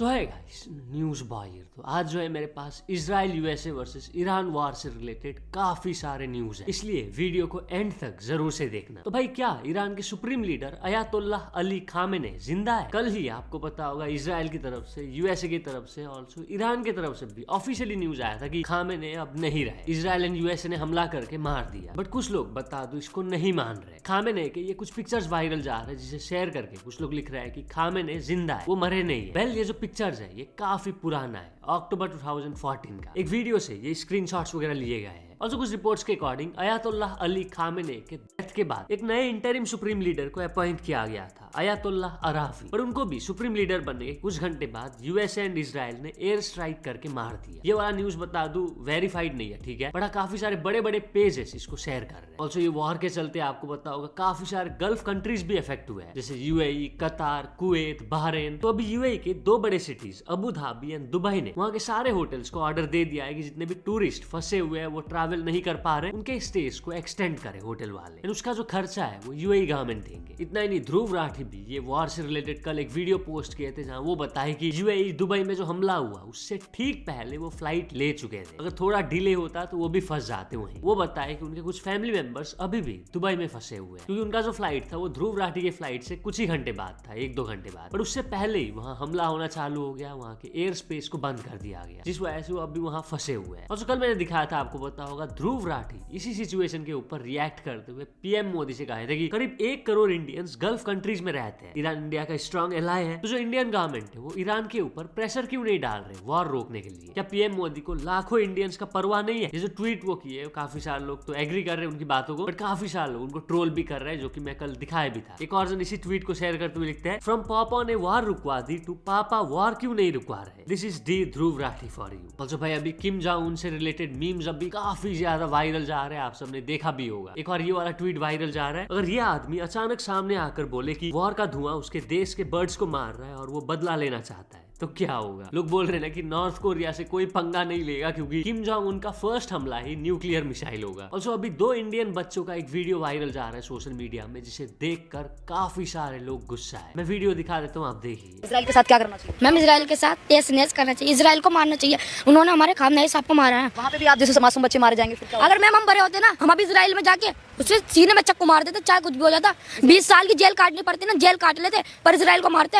सो है guys, news boy. तो आज जो है मेरे पास इजराइल यूएसए वर्सेस ईरान वार से रिलेटेड काफी सारे न्यूज़ है, इसलिए वीडियो को एंड तक जरूर से देखना। तो भाई क्या ईरान के supreme leader Ayatollah Ali Khamenei जिंदा है? कल ही आपको पता होगा इजराइल की तरफ से, यूएसए की तरफ से, ऑल्सो ईरान की तरफ से भी ऑफिशियली न्यूज आया था कि खामेनेई अब नहीं रहे। इजराइल एंड यूएसए ने हमला करके मार दिया, बट कुछ लोग बता दो इसको नहीं मान रहे। खामेनेई के ये कुछ पिक्चर्स वायरल जा रहे हैं, जिसे शेयर करके कुछ लोग लिख रहे हैं कि खामेनेई जिंदा है, वो मरे नहीं है। वेल, ये जो पिक्चर्स है ये काफी पुराना है, अक्टूबर 2014 का। एक वीडियो से ये स्क्रीनशॉट्स वगैरह लिए गए हैं। और कुछ रिपोर्ट्स के अकॉर्डिंग अयातुल्लाह अली खामेनेई के डेथ के बाद एक नए इंटरिम सुप्रीम लीडर को अपॉइंट किया गया था, अयातुल्लाह अराफी। पर उनको भी सुप्रीम लीडर बनने के कुछ घंटे बाद यूएसए एंड इजराइल ने एयर स्ट्राइक करके मार दिया। ये वाला न्यूज बता दूं वेरीफाइड नहीं है, ठीक है, बट काफी सारे बड़े बड़े पेजेस इसको शेयर कर रहे हैं। ऑल्सो ये वॉर के चलते आपको पता होगा काफी सारे गल्फ कंट्रीज भी अफेक्ट हुए हैं, जैसे यूएई, कतार, कुवैत, बहरीन। तो अभी यूएई के दो बड़े cities Abu Dhabi and Dubai ने वहां के सारे होटल्स को ऑर्डर दे दिया है कि जितने भी टूरिस्ट फंसे हुए हैं, वो ट्रैवल नहीं कर पा रहे, उनके स्टेज को एक्सटेंड करे होटल वाले। उसका जो खर्चा है वो यूएई गवर्नमेंट देंगे। इतना ही नहीं, ध्रुव राठी भी ये वॉर से रिलेटेड कल एक वीडियो पोस्ट किए थे, जहां वो बताए कि यूएई दुबई में जो हमला हुआ उससे ठीक पहले वो फ्लाइट ले चुके थे। अगर थोड़ा डिले होता तो वो भी फंस जाते वहीं। वो बताए कि उनके कुछ फैमिली मेंबर्स अभी भी दुबई में फंसे हुए हैं, क्योंकि उनका जो फ्लाइट था वो ध्रुव राठी के फ्लाइट से कुछ ही घंटे बाद था, 1-2 घंटे बाद। पर उससे पहले ही वहां हमला होना चालू हो गया, वहां के एयर स्पेस को बंद कर दिया गया, जिस वजह से वो अभी वहां फंसे हुए हैं। और कल मैंने दिखाया था, आपको पता होगा, ध्रुव राठी इसी सिचुएशन के ऊपर रिएक्ट करते हुए पीएम मोदी से कहा था कि करीब 1 करोड़ इंडियंस गल्फ कंट्रीज में रहते हैं, ईरान इंडिया का स्ट्रॉन्ग एलाय है, तो जो इंडियन गवर्नमेंट है वो ईरान के ऊपर प्रेशर क्यों नहीं डाल रहे वॉर रोकने के लिए? क्या पीएम मोदी को लाखों इंडियंस का परवाह नहीं है? ये जो ट्वीट वो किए, काफी सारे लोग तो एग्री कर रहे हैं उनकी बातों को, बट काफी सारे लोग उनको ट्रोल भी कर रहे हैं, जो कि मैं कल दिखाया भी था। एक और जन इसी ट्वीट को शेयर करते हुए लिखते हैं, फ्रॉम पापा ने वॉर रुकवा दी टू पापा वॉर क्यों नहीं रुकवा रहे? This is D Dhruv Rathee for you. Also भाई अभी किम जोंग उन से रिलेटेड मीम्स अभी काफी ज्यादा वायरल जा रहे हैं, आप सबने देखा भी होगा। एक और ये वाला ट्वीट वायरल जा रहा है, अगर ये आदमी अचानक सामने आकर बोले कि वॉर का धुआं उसके देश के बर्ड्स को मार रहा है और वो बदला लेना चाहता है, तो क्या होगा? लोग बोल रहे हैं ना कि नॉर्थ कोरिया से कोई पंगा नहीं लेगा, क्योंकि किम जोंग उनका फर्स्ट हमला ही न्यूक्लियर मिसाइल होगा। ऑल्सो अभी 2 इंडियन बच्चों का एक वीडियो वायरल जा रहा है सोशल मीडिया में, जिसे देखकर काफी सारे लोग गुस्सा है। मैं वीडियो दिखा देता हूँ, आप देखिए। इजराइल के साथ क्या करना चाहिए? मैम, इजराइल के साथ तेज करना चाहिए, इजराइल को मारना चाहिए। उन्होंने हमारे खामनेई साहब को मारा है। वहाँ पे भी आप जैसे मासूम बच्चे मारे जाएंगे, फिर क्या? अगर मैम हम बड़े होते ना, हम अभी इजराइल में जाके उससे सीने में चक्कू मार देते, चाहे कुछ भी हो जाता। 20 साल की जेल काटनी पड़ती ना, जेल काट लेते, पर इजराइल को मारते।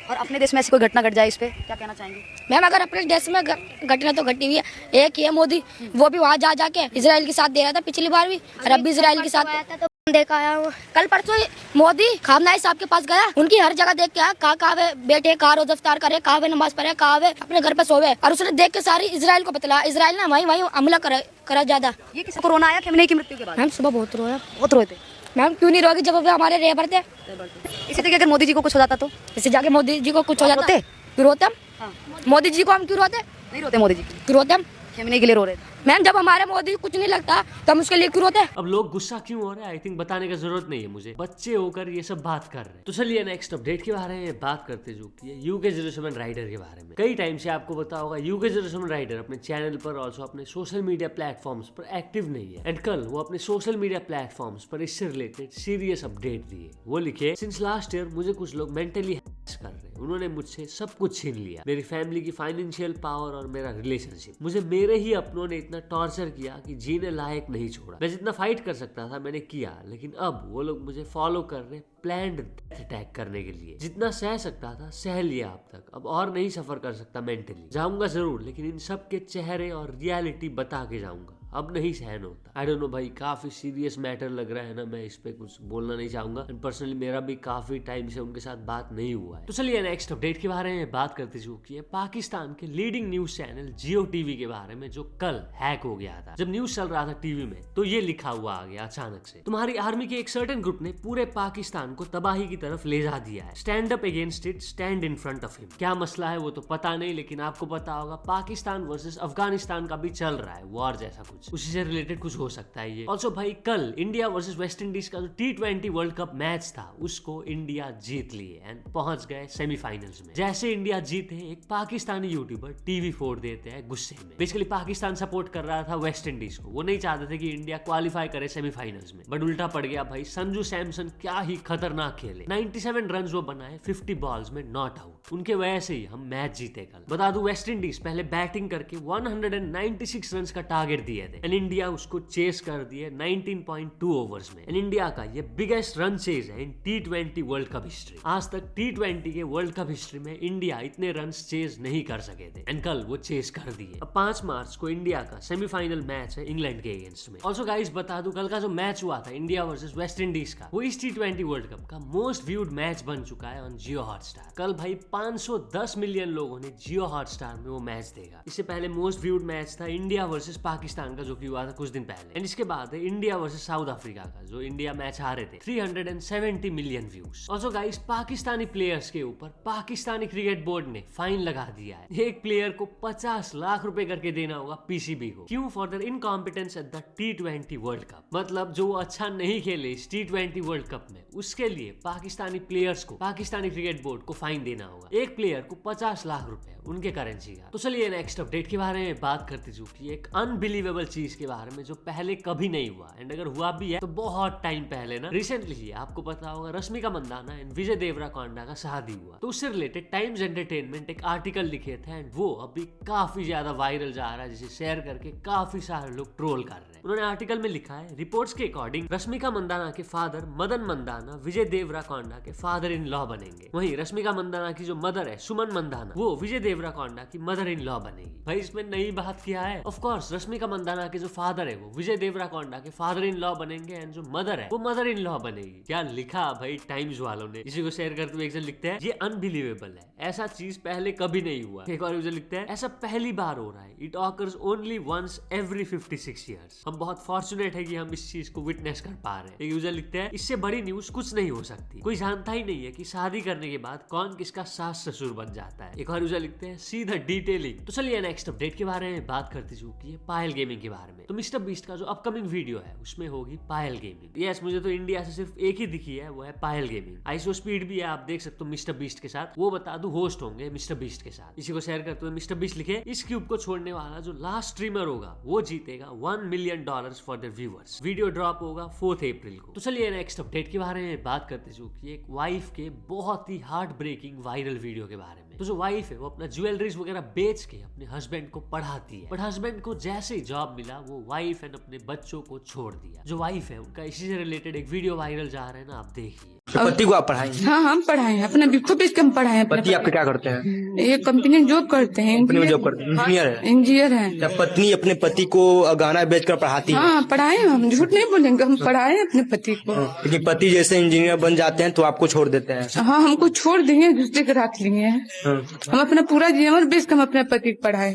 और अपने देश में ऐसी कोई घटना घट जाए, इस पे क्या कहना चाहेंगे? मैम, अगर अपने देश में घटना तो घटी हुई है, एक ये मोदी, वो भी वहाँ जा जाके इजराइल के साथ दे रहा था पिछली बार भी, और अब भी इजराइल के साथ तो देखा आया हूँ। कल परसों मोदी खामनेई साहब के पास गया, उनकी हर जगह देख के आया, कहाँ वे बैठे, कहाँ रोज़ इफ्तार करे, कहाँ वे नमाज पढ़े, कहाँ वे अपने घर पे सोवे, और उसने देख के सारी इजराइल को बतला। इजराइल ने वहीं हमला करा ज्यादा। ये किसी कोरोना आया खामेनेई की मृत्यु के बाद? मैम, सुबह बहुत रोया। बहुत रोए थे मैम, क्यों नहीं रोगी जब वे हमारे रेबर थे? इसी तरीके अगर मोदी जी को कुछ हो जाता तो? इससे जाके मोदी जी को कुछ हो जाता, रोते? क्यों रोते हम? हाँ। मोदी जी को हम क्यों रोते? नहीं रोते मोदी जी के लिए, क्यों रोते हम? खामेनेई के लिए रो रहे थे। मैम, जब हमारे मोदी कुछ नहीं लगता तो हम उसके लिए क्यों रोते? अब लोग गुस्सा क्यों हो रहे हैं, आई थिंक बताने की जरूरत नहीं है मुझे, बच्चे होकर ये सब बात कर रहे हैं। तो चलिए नेक्स्ट अपडेट के बारे में बात करते, जो कि है यूके जेरूसलम राइडर के बारे में। कई टाइम से आपको पता होगा यूके जेरूसलम राइडर अपने चैनल पर, ऑल्सो अपने सोशल मीडिया प्लेटफॉर्म्स पर एक्टिव नहीं है, एंड कल वो अपने सोशल मीडिया प्लेटफॉर्म्स पर इससे रिलेटेड सीरियस अपडेट दिए। वो लिखे, सिंस लास्ट ईयर मुझे कुछ लोग मेंटली कर रहे हैं, उन्होंने मुझसे सब कुछ छीन लिया, मेरी फैमिली की फाइनेंशियल पावर और मेरा रिलेशनशिप। मुझे मेरे ही अपनों ने इतना टॉर्चर किया कि जीने लायक नहीं छोड़ा। मैं जितना फाइट कर सकता था मैंने किया, लेकिन अब वो लोग मुझे फॉलो कर रहे, प्लान्ड अटैक करने के लिए। जितना सह सकता था सह लिया अब तक, अब और नहीं सफर कर सकता मेंटली। जाऊंगा जरूर, लेकिन इन सब के चेहरे और रियलिटी बता के जाऊंगा, अब नहीं सहन होता। आई डोंट नो भाई, काफी सीरियस मैटर लग रहा है ना, मैं इस पे कुछ बोलना नहीं चाहूंगा, एंड पर्सनली मेरा भी काफी टाइम से उनके साथ बात नहीं हुआ है। तो चलिए नेक्स्ट अपडेट के बारे में बात करते चुकी है पाकिस्तान के लीडिंग न्यूज चैनल जियो टीवी के बारे में, जो कल हैक हो गया था। जब न्यूज चल रहा था टीवी में, तो ये लिखा हुआ आ गया अचानक से, तुम्हारी आर्मी के एक सर्टेन ग्रुप ने पूरे पाकिस्तान को तबाही की तरफ ले जा दिया है, stand up against it, stand in front of him. क्या मसला है वो तो पता नहीं, लेकिन आपको पता होगा पाकिस्तान वर्सेस अफगानिस्तान का भी चल रहा है वॉर जैसा कुछ। कुछ उसी से रिलेटेड कुछ हो सकता है ये। ऑल्सो भाई कल इंडिया वर्सेस वेस्ट इंडीज का जो T20 वर्ल्ड कप मैच था उसको इंडिया जीत लिए एंड पहुंच गए सेमीफाइनल्स में। जैसे इंडिया जीते एक पाकिस्तानी यूट्यूबर टीवी फोड़ देते हैं गुस्से में। बेसिकली पाकिस्तान सपोर्ट कर रहा था वेस्ट इंडीज को, वो नहीं चाहते थे कि इंडिया क्वालिफाई करे सेमीफाइनल्स में, बट उल्टा पड़ गया भाई। संजू सैमसन क्या ही खतरनाक खेले, 97 रन वो बनाए 50 बॉल्स में नॉट आउट। उनके वजह से ही हम मैच जीते कल। बता दूं वेस्ट इंडीज पहले बैटिंग करके 196 रन का टारगेट दिए थे एंड इंडिया उसको चेस कर दिए 19.2 ओवर्स में। एंड इंडिया का ये बिगेस्ट रन चेज है इन T20 वर्ल्ड कप हिस्ट्री। आज तक T20 के वर्ल्ड कप हिस्ट्री में इंडिया इतने रन चेज नहीं कर सके थे एंड कल वो चेस कर दिए। अब 5 मार्च को इंडिया का सेमीफाइनल मैच है इंग्लैंड के अगेंस्ट में। ऑल्सो गाइस बता दूं कल का जो मैच हुआ था इंडिया वर्सेस वेस्ट इंडीज का, वो इस T20 वर्ल्ड कप का मोस्ट व्यूड मैच बन चुका है ऑन जियो हॉटस्टार। कल भाई 510 मिलियन लोगों ने जियो हॉटस्टार में वो मैच देखा। इससे पहले मोस्ट व्यूड मैच था इंडिया वर्सेस पाकिस्तान का जो कि हुआ था कुछ दिन पहले एंड इसके बाद है इंडिया वर्सेस साउथ अफ्रीका का जो इंडिया मैच हारे थे, 370 million views. Also guys Pakistani players के ऊपर पाकिस्तानी क्रिकेट बोर्ड ने फाइन लगा दिया है। एक प्लेयर को 50 लाख रुपए करके देना होगा पीसीबी को। क्यों? For their incompetence at the T20 world cup. मतलब जो अच्छा नहीं खेले इस T20 वर्ल्ड कप में उसके लिए पाकिस्तानी प्लेयर्स को पाकिस्तानी क्रिकेट बोर्ड को फाइन देना होगा। एक प्लेयर को 50 लाख रुपए उनके करेंसी का। तो चलिए नेक्स्ट अपडेट के बारे में बात करते चूंकि एक अनबिलीवेबल चीज के बारे में जो पहले कभी नहीं हुआ एंड अगर हुआ भी है तो बहुत टाइम पहले ना, रिसेंटली ही आपको पता होगा रश्मिका मंदाना एंड विजय देवराकोंडा का शादी हुआ। तो उससे रिलेटेड टाइम्स एंटरटेनमेंट एक आर्टिकल लिखे थे एंड वो अभी काफी ज्यादा वायरल जा रहा है, जिसे शेयर करके काफी सारे लोग ट्रोल कर रहे हैं। उन्होंने आर्टिकल में लिखा है रिपोर्ट्स के अकॉर्डिंग रश्मिका मंदाना के फादर मदन मंदाना विजय देवराकोंडा के फादर इन लॉ बनेंगे। वहीं रश्मिका मंदाना की जो मदर है सुमन मंदाना वो विजय देवराकोंडा की मदर इन लॉ बनेगी। भाई इसमें नई बात क्या है? ऑफ कोर्स रश्मिका मंदाना के जो फादर है वो विजय देवराकोंडा के फादर इन लॉ बनेंगे एंड जो मदर है वो मदर इन लॉ बनेगी। क्या लिखा भाई टाइम्स वालों ने। इसी को शेयर करते हुए एक जन लिखते हैं ये अनबिलीवेबल है, ऐसा चीज पहले कभी नहीं हुआ। एक और यूजर लिखते हैं ऐसा पहली बार हो रहा है, it occurs only once every 56 years. हम बहुत फॉर्चुनेट है कि हम इस चीज को विटनेस कर पा रहे हैं। एक यूजर लिखते हैं इससे बड़ी न्यूज कुछ नहीं हो सकती, कोई जानता ही नहीं है कि शादी करने के बाद कौन किसका सास ससुर बन जाता है। एक और यूजर लिखते हैं सी द डिटेलिंग। तो चलिए नेक्स्ट अपडेट के बारे में बात करते चूंकि है पायल गेमिंग के बारे में। तो मिस्टर बीस्ट का जो अपकमिंग वीडियो है उसमें होगी पायल गेमिंग। यस मुझे तो इंडिया से सिर्फ एक ही दिखी है, वो है पायल गेमिंग। आईसो स्पीड भी है, आप देख सकते हो मिस्टर बीस्ट के साथ। वो बता दूं होस्ट होंगे मिस्टर बीस्ट के साथ। इसी को शेयर करते हुए मिस्टर बीस्ट लिखे इस क्यूब को छोड़ने वाला जो लास्ट स्ट्रीमर होगा वो जीतेगा $1 million for their viewers. Video drop होगा 4 अप्रैल को। तो चलिए नेक्स्ट अपडेट के बारे में बात करते चूंकि एक वाइफ के बहुत ही हार्ट ब्रेकिंग वायरल वीडियो के बारे में। तो जो वाइफ है वो अपना ज्वेलरीज वगैरह बेच के अपने हस्बैंड को पढ़ाती है, बट हस्बैंड को जैसे ही जॉब मिला वो वाइफ एंड अपने बच्चों को छोड़ दिया। जो वाइफ है उनका इसी से रिलेटेड एक वीडियो वायरल जा रहा है ना, आप देखिए। पति को आप पढ़ाएंगे? हाँ हम पढ़ाए हैं, अपना बिल्कुल भी कम पढ़ाए हैं। पति आपके क्या करते हैं? ये कंपनी में जॉब करते हैं, कंपनी में जॉब करते हैं, इंजीनियर है। इंजीनियर है। क्या पत्नी अपने पति को गहना बेचकर पढ़ाती है? हाँ पढ़ाए हैं, हम झूठ नहीं बोलेंगे, हम पढ़ाए हैं अपने पति को। लेकिन पति जैसे इंजीनियर बन जाते हैं तो आपको छोड़ देते हैं? हाँ हमको छोड़ दिए, दूसरे के रख लिए हैं। हम अपना पूरा जीवन बेच कर हम अपने पति को पढ़ाए,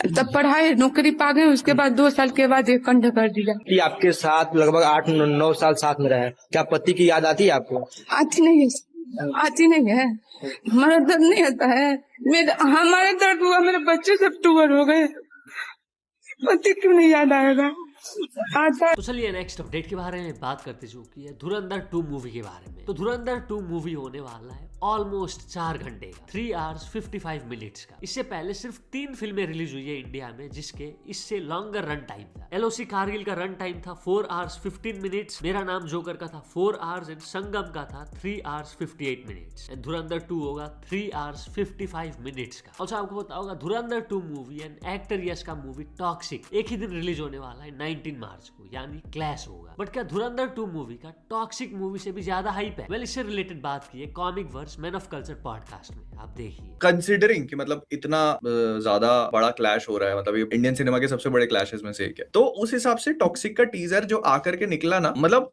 तब पढ़ाए नौकरी पा गए, उसके बाद 2 साल के बाद एक कंधा कर दिया। पति आपके साथ लगभग 8-9 साल साथ में रहे, क्या पति की याद आती है आपको? आती नहीं है, आती नहीं है। हमारा दर्द नहीं आता है, हमारे दर्द हुआ, मेरे बच्चे सब टूअर हो गए, पति क्यों नहीं याद आएगा? तो चलिए नेक्स्ट अपडेट के बारे में बात करते चूंकि है धुरंधर 2 मूवी के बारे में। तो धुरंधर 2 मूवी होने वाला है ऑलमोस्ट 4 घंटे का, 3 hours 55 minutes का। इससे पहले सिर्फ 3 फिल्में रिलीज हुई है इंडिया में जिसके इससे लॉन्गर रन टाइम था। LOC कारगिल का रन टाइम था 4 hours 15 minutes, मेरा नाम जोकर का था 4 hours एंड संगम का था 3 hours 58 minutes एंड धुरंधर 2 होगा 3 hours 55 minutes का। और आपको पता होगा धुरंधर 2 मूवी एंड एक्टर यश का मूवी टॉक्सिक एक ही दिन रिलीज होने वाला है 19 मार्च को, यानी क्लैश होगा। बट क्या धुरंधर 2 मूवी का टॉक्सिक मूवी से भी ज्यादा हाइप है? वेल इससे रिलेटेड बात की है Comicverse Man of Culture podcast में, आप देखिए। कंसिडरिंग कि मतलब इतना ज्यादा बड़ा क्लैश हो रहा है, मतलब ये इंडियन सिनेमा के सबसे बड़े क्लैशेस में से एक है, तो उस हिसाब से टॉक्सिक का टीजर जो आकर के निकला ना, मतलब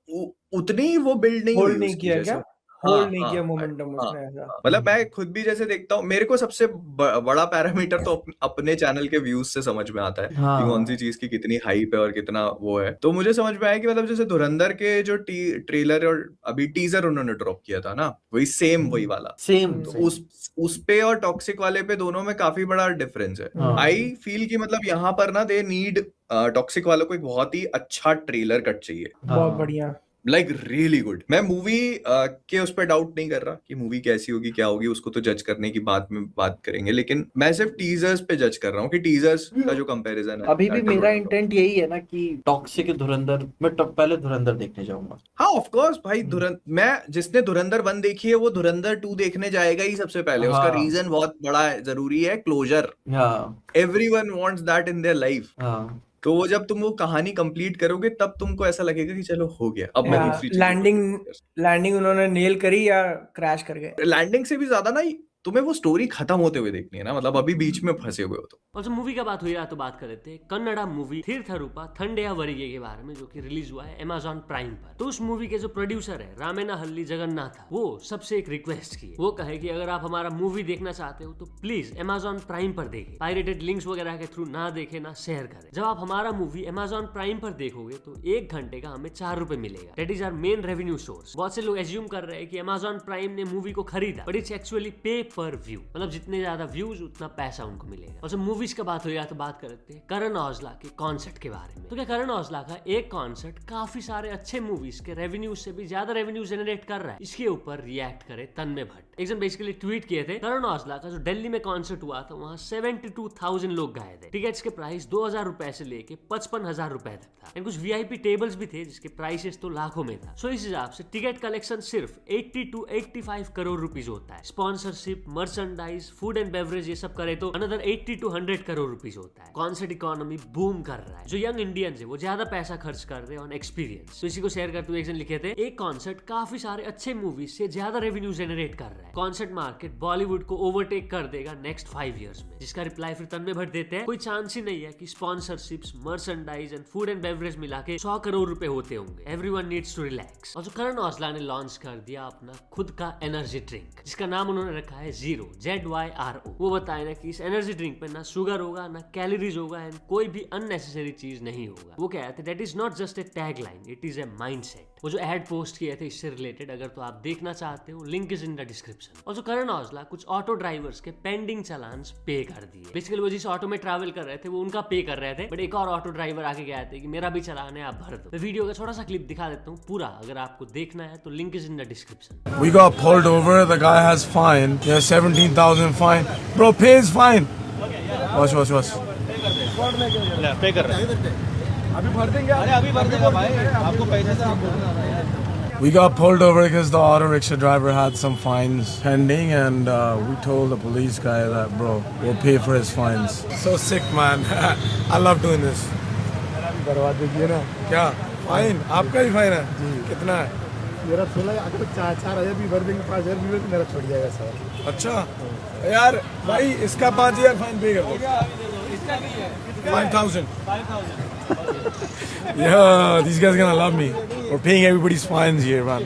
उतनी वो बिल्ड नहीं किया क्या? होल्ड नहीं किया मोमेंटम उसने ऐसा। मतलब मैं खुद भी जैसे देखता हूँ, मेरे को सबसे बड़ा पैरामीटर तो अपने चैनल के व्यूज से समझ में आता है कि कौन सी चीज की कितनी हाइप है और कितना वो है। तो मुझे समझ में आया कि मतलब जैसे धुरंधर के जो ट्रेलर और अभी टीजर उन्होंने ड्रॉप किया था ना, वही सेम वही वाला सेम तो उस पे और टॉक्सिक वाले पे दोनों में काफी बड़ा डिफरेंस है। आई फील कि मतलब यहाँ पर ना दे नीड टॉक्सिक वालों को एक बहुत ही अच्छा ट्रेलर कट चाहिए, बहुत बढ़िया, लाइक रियली गुड। मैं मूवी के उस पर डाउट नहीं कर रहा कि मूवी कैसी होगी क्या होगी, उसको तो जज करने की बात में बात करेंगे, लेकिन मैं सिर्फ टीजर्स पे जज कर रहा हूँ कि टीजर्स का जो कंपैरिजन है अभी भी मेरा इंटेंट यही है ना कि टॉक्सिक धुरंधर, मैं पहले धुरंधर देखने जाऊंगा। हाँ ऑफ कोर्स भाई, मैं जिसने धुरंधर 1 देखी है वो धुरंधर 2 देखने जाएगा ही सबसे पहले। उसका रीजन बहुत बड़ा जरूरी है, closure. Everyone wants that in their life. तो वो जब तुम वो कहानी कंप्लीट करोगे तब तुमको ऐसा लगेगा कि चलो हो गया, अब मैं दूसरी चीज। लैंडिंग उन्होंने नेल करी या क्रैश कर गए? लैंडिंग से भी ज्यादा ना तुम्हें वो स्टोरी खत्म होते हुए देखनी है ना, मतलब अभी बीच में फंसे हुए हो तो। और जो मूवी का बात हुई रहा तो बात कर लेते हैं कन्नड़ा मूवी थीर्थरूपा थंडेया वरिगे के बारे में, जो कि रिलीज हुआ है Amazon प्राइम पर। तो उस मूवी के जो प्रोड्यूसर है रामेनाहल्ली जगन्नाथ, वो सबसे एक रिक्वेस्ट की है। वो कहे कि अगर आप हमारा मूवी देखना चाहते हो तो प्लीज Amazon प्राइम पर देखें, पायरेटेड लिंक्स वगैरह के थ्रू ना देखे ना शेयर करें। जब आप हमारा मूवी Amazon प्राइम पर देखोगे तो 1 घंटे का हमें 4 रुपए मिलेगा। That is our main revenue source. बहुत से लोग एज्यूम कर रहे हैं कि Amazon प्राइम ने मूवी को खरीदा, बट इट्स एक्चुअली पे पर व्यू, मतलब जितने ज्यादा व्यूज उतना पैसा उनको मिलेगा। और जब मूवीज का बात हो रहा तो बात करते हैं करण औजला के कॉन्सर्ट के बारे में। तो क्या करण औजला का एक कॉन्सर्ट काफी सारे अच्छे मूवीज के रेवेन्यू से भी ज्यादा रेवेन्यू जनरेट कर रहा है? इसके ऊपर रिएक्ट करे तन्मय भट्ट। एक जन बेसिकली ट्वीट किए थे, करण औजला का जो दिल्ली में कॉन्सर्ट हुआ था वहां 72,000 लोग गए थे। टिकट्स के प्राइस 2,000 रुपए से लेके 55,000 रुपए तक था। एंड कुछ वीआईपी टेबल्स भी थे जिसके प्राइसेस तो लाखों में था। सो इस हिसाब से टिकट कलेक्शन सिर्फ 80 to 85 करोड़ रुपीज होता है। Sponsorship, merchandise, food and beverage ये सब करे तो अनदर 80 to 100 करोड़ रुपीज होता है। कॉन्सर्ट इकोनॉमी बूम कर रहा है। जो यंग इंडियंस है वो ज्यादा पैसा खर्च कर रहे हैं ऑन एक्सपीरियंस। तो इसी को शेयर करते हुए एक जन लिखे थे, एक कॉन्सर्ट काफी सारे अच्छे मूवीज से ज्यादा रेवेन्यू जनरेट कर रहा है। कॉन्सर्ट मार्केट बॉलीवुड को ओवरटेक कर देगा नेक्स्ट 5 years में। जिसका रिप्लाई फिर तन्मय भट्ट देते हैं, कोई चांस ही नहीं है कि sponsorships, merchandise and food and beverage मिला के 100 करोड़ रुपए होते होंगे। Everyone needs to relax. और जो करण औजला ने लॉन्च कर दिया अपना खुद का एनर्जी ड्रिंक, जिसका नाम उन्होंने रखा है ZYRO, ZYRO। वो बताए ना कि इस एनर्जी ड्रिंक पे ना शुगर होगा ना कैलोरीज होगा एंड कोई भी अननेसेसरी चीज नहीं होगा। वो कहते that is not just a tag line, it is a mindset. वो जो एड पोस्ट किए थे इससे रिलेटेड, अगर तो आप देखना चाहते हो link is in the description. और जो करण औजला कुछ ऑटो ड्राइवर्स के पेंडिंग चालान्स पे कर दिए। बेसिकली वो जिस ऑटो में ट्रैवल कर रहे थे वो उनका पे कर रहे थे, बट एक और ऑटो ड्राइवर आके कहते थे कि मेरा भी चालान है, आप भर दो। मैं वीडियो का छोटा सा क्लिप दिखा देता हूँ पूरा, अगर आपको देखना है तो link is in the description. We got pulled over. The guy has fine. Yeah, 17,000 fine. Bro, pay his fine. Watch. पे कर रहे हैं अभी भर देंगे। अरे अभी भर देगा भाई, आपको पैसे से आप We got pulled over because the auto rickshaw driver had some fines pending, and we told the police guy that, bro, we'll pay for his fines. So sick, man. I love doing this. करवा दीजिए ना। क्या fine? आपका ही fine है? कितना है? मेरा 16, अगर 4,000 भी भर देंगे, 5,000 भी तो मेरा छूट जाएगा सर। अच्छा यार भाई, इसका 5,000 फाइन पे कर दो। 5,000. Yeah, these guys are gonna love me. We're paying everybody's fines here, man.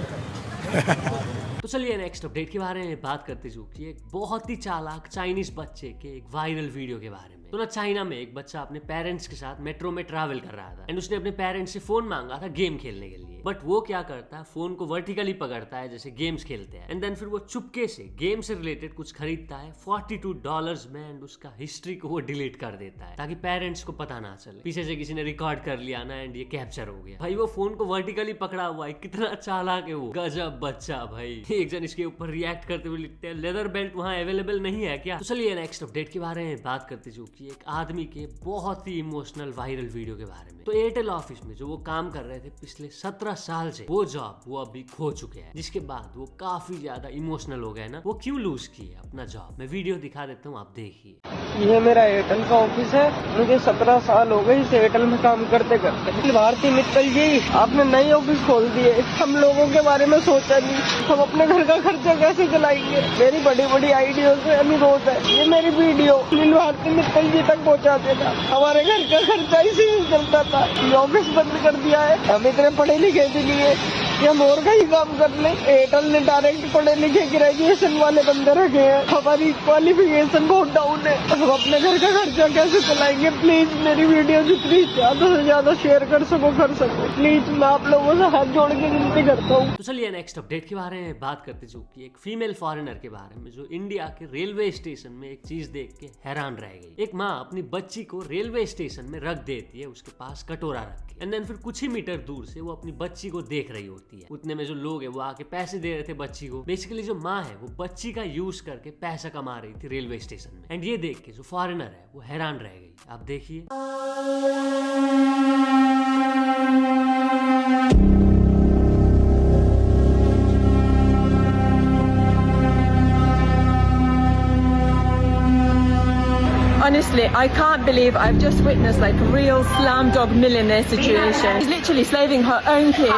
तो चलिए नेक्स्ट अपडेट के बारे में बात करते जो कि एक बहुत ही चालाक चाइनीज बच्चे के एक वायरल वीडियो के बारे में। तो ना चाइना में एक बच्चा अपने पेरेंट्स के साथ मेट्रो में ट्रैवल कर रहा था एंड उसने अपने पेरेंट्स से फोन मांगा था गेम खेलने के लिए। बट वो क्या करता है, फोन को वर्टिकली पकड़ता है जैसे गेम्स खेलते हैं एंड देन फिर वो चुपके से गेम से रिलेटेड कुछ खरीदता है $42 में एंड उसका हिस्ट्री को वो डिलीट कर देता है ताकि पेरेंट्स को पता ना चले। पीछे से किसी ने रिकॉर्ड कर लिया ना एंड ये कैप्चर हो गया। भाई वो फोन को वर्टिकली पकड़ा हुआ है, कितना चालाक है वो, गजब बच्चा भाई। एक जन इसके ऊपर रिएक्ट करते हुए लिखते हैं, लेदर बेल्ट वहाँ अवेलेबल नहीं है क्या? तो चलिए नेक्स्ट अपडेट के बारे में बात करते जो कि एक आदमी के बहुत ही इमोशनल वायरल वीडियो के बारे में। तो एयरटेल ऑफिस में जो वो काम कर रहे थे पिछले 17 साल से, वो जॉब वो अभी खो चुके हैं, जिसके बाद वो काफी ज्यादा इमोशनल हो गए ना। वो क्यों लूज किए अपना जॉब, मैं वीडियो दिखा देता हूँ, आप देखिए। ये मेरा एयरटेल का ऑफिस है, मुझे 17 साल हो गए इस एयरटेल में काम करते करते। भारती मित्तल जी, आपने नई ऑफिस खोल दिए, हम लोगों के बारे में सोचा नहीं, हम अपने घर का खर्चा कैसे चलाएंगे? मेरी बड़ी बड़ी आइडियो से अनुरोध है, ये मेरी वीडियो भारती मित्तल जी तक पहुँचा देना। हमारे घर का खर्चा इसी में चलता था, ये ऑफिस बंद कर दिया है। हम इतने पढ़े लिखे भी नहीं है, कि हम और का ही काम कर ले। एयरटेल ने डायरेक्ट पढ़े लिखे ग्रेजुएशन वाले बंदे रखे हैं, हमारी क्वालिफिकेशन बहुत डाउन है, हम अपने घर का खर्चा कैसे चलाएंगे। प्लीज मेरी वीडियो जितनी ज्यादा से ज्यादा शेयर कर सको प्लीज, मैं आप लोगों से हाथ जोड़ के विनती करता हूँ। तो चलिए नेक्स्ट अपडेट के बारे में बात करते, जो कि एक फीमेल फॉरेनर के बारे में, जो इंडिया के रेलवे स्टेशन में एक चीज देख के हैरान रह गई। एक माँ अपनी बच्ची को रेलवे स्टेशन में रख देती है, उसके पास कटोरा रख के, एंड देन फिर कुछ ही मीटर दूर से वो अपनी बच्ची को देख रही होती है। उतने में जो लोग है वो आके पैसे दे रहे थे बच्ची को। बेसिकली जो माँ है वो बच्ची का यूज करके पैसा कमा रही थी रेलवे स्टेशन में, एंड ये देख के जो फॉरेनर है वो हैरान रह गई। आप देखिए। Honestly, I can't believe I've just witnessed like a real slam dog millionaire situation. She's literally slaving her own kid.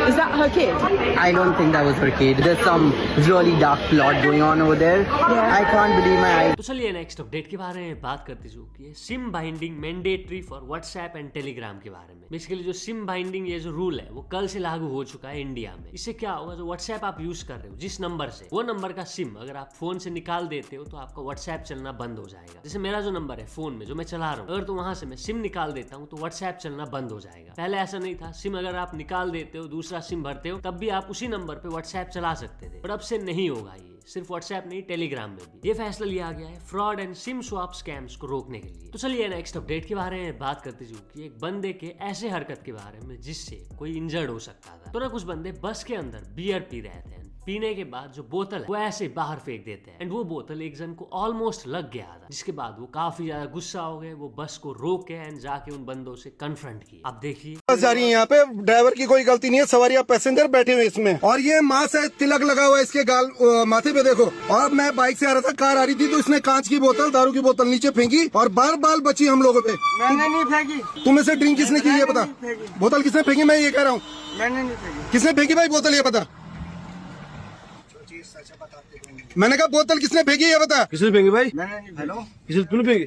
Is that her kid? I don't think that was her kid. There's some really dark plot going on over there. Yeah. I can't believe my eyes. तो चलिए next update के बारे में बात करते, जो कि है SIM binding mandatory for WhatsApp and Telegram के बारे में। बेसिकली जो सिम बाइंडिंग ये जो रूल है वो कल से लागू हो चुका है इंडिया में। इससे क्या होगा, जो व्हाट्सएप आप यूज कर रहे हो जिस नंबर से, वो नंबर का सिम अगर आप फोन से निकाल देते हो तो आपका व्हाट्सएप चलना बंद हो जाएगा। जैसे मेरा जो नंबर है फोन में जो मैं चला रहा हूँ, अगर तो वहां से मैं सिम निकाल देता हूँ तो व्हाट्सएप चलना बंद हो जाएगा। पहले ऐसा नहीं था, सिम अगर आप निकाल देते हो दूसरा सिम भरते हो तब भी आप उसी नंबर पे व्हाट्सएप चला सकते थे, पर अब से नहीं होगा। ये सिर्फ व्हाट्सएप नहीं, टेलीग्राम में भी ये फैसला लिया गया है fraud and SIM swap scams को रोकने के लिए। तो चलिए नेक्स्ट अपडेट के बारे में बात करते, जो कि एक बंदे के ऐसे हरकत के बारे में जिससे कोई इंजर्ड हो सकता था। तो ना कुछ बंदे बस के अंदर बियर पी रहे थे, पीने के बाद जो बोतल है वो ऐसे बाहर फेंक देते हैं, एंड वो बोतल एक जन को ऑलमोस्ट लग गया था, जिसके बाद वो काफी ज्यादा गुस्सा हो गए। वो बस को रोक के एंड जाके उन बंदों से कन्फ्रंट किया। आप देखिए। बस जा रही है, यहाँ पे ड्राइवर की कोई गलती नहीं है, सवारियां पैसेंजर बैठे हुए इसमें, और ये माँ से तिलक लगा हुआ है इसके गाल माथे पे देखो। और मैं बाइक से आ रहा था, कार आ रही थी, तो इसने कांच की बोतल, दारू की बोतल नीचे फेंकी और बार बार बची हम लोगों पे। मैंने नहीं फेंकी। तुम्हें से ड्रिंक किसने की ये पता? बोतल किसने फेंकी मैं ये कह रहा हूँ। मैंने नहीं फेंकी। किसने फेंकी भाई बोतल ये पता? मैंने कहा बोतल किसने फेंकी ये बता। किसने फेंकी भाई? मैंने नहीं। हेलो, किसने तूने फेंकी?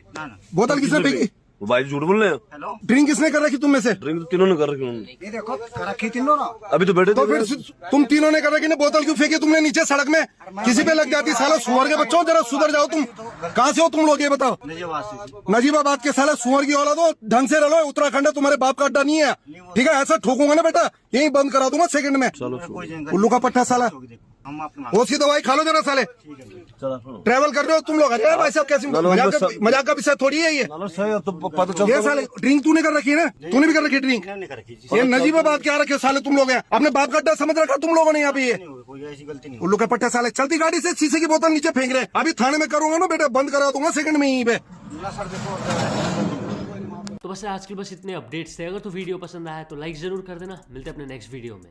बोतल किसने फेंकी? वो भाई झूठ बोल रहे हो। हेलो, ड्रिंक किसने कर रखी तुम में से? ड्रिंक तो तीनों ने कर रखी उन्होंने। ये देखो कर रखी तीनों ना। अभी तो बैठे तो थे। फिर तुम तीनों ने कर रखी ना, बोतल क्यों फेंकी तुमने नीचे सड़क में? किसी पे लग जाती साला सुअर के बच्चों, जरा सुधर जाओ तुम। कहाँ से हो तुम लोग ये बताओ? नजीबाबाद के साला सुअर की औलाद हो, ढंग से रहो। उत्तराखंड है, तुम्हारे बाप का अड्डा नहीं है, ठीक है? ऐसा ठोकूंगा ना बेटा, यही बंद करा दूंगा सेकंड में। उल्लू का पट्टा साला, उसकी दवाई खा लो जरा साले। ट्रैवल कर रहे हो तुम लोग? अरे भाई साहब कैसे मजाक का विषय थोड़ी है ये। ये साले ड्रिंक तूने कर रखी है ना? तूने भी कर रखी है ड्रिंक? ये नजीबाबाद क्या रखे साले तुम लोग हैं? अपने बाप का अड्डा समझ रखा तुम लोगों ने यहाँ पे। ये उल्लू का पट्टा साले चलती गाड़ी से शीशे की बोतल नीचे फेंक रहे। अभी थाने में करूंगा ना बेटा, बंद करा दूंगा सेकंड में यहीं पे। तो बस आज के बस इतने अपडेट्स थे। अगर तो वीडियो पसंद आया तो लाइक जरूर कर देना। मिलते हैं अपने नेक्स्ट वीडियो में।